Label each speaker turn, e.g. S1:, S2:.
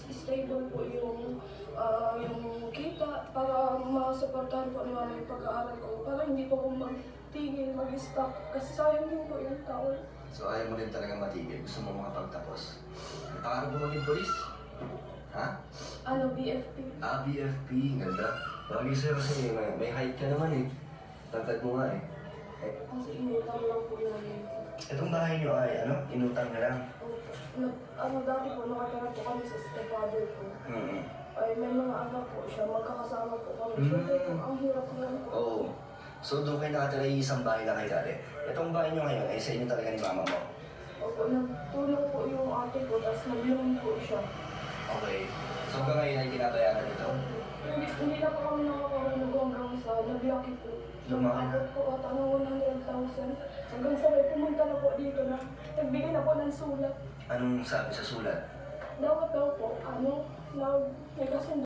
S1: is stable po yung kita para masuportahan po ni mama yung pag-aaral ko. Para hindi po ako magtigil, mag-stop. Kasi sayang din po yung taon.
S2: So ayaw mo din talaga matigil, gusto mo makapagtapos. Pangarap mo maging polis? Ha?
S1: BFP.
S2: BFP, ganda. Bagay sa'yo kasi may height ka naman eh. Tagtad mo nga eh.
S1: Kasi inutang lang po namin.
S2: Itong bahay niyo ay inutang na lang.
S1: Dati po, nakatira po kami sa stepfather ko. Ay, may mga anak po siya, magkakasama po kami. Siyempre po, ang hirap naman po.
S2: Oo. So doon kayo nakatira yung isang bahay na kayo dati. Itong bahay niyo ngayon ay sa inyo talaga ni mama mo.
S1: Opo, nagtulong po yung ate ko, tapos nag-loan po siya.
S2: Okay. So hanggang ngayon ay tinabayaran ito?
S1: Hindi na po kami nakakaroon hanggang sa naglaki po.
S2: Lumaki na?
S1: Abot po ata ng 100,000. Hanggang sa may pumunta na po dito na nagbigay na po ng sulat.
S2: Anong sabi sa sulat?
S1: Dapat daw po, may kasundo.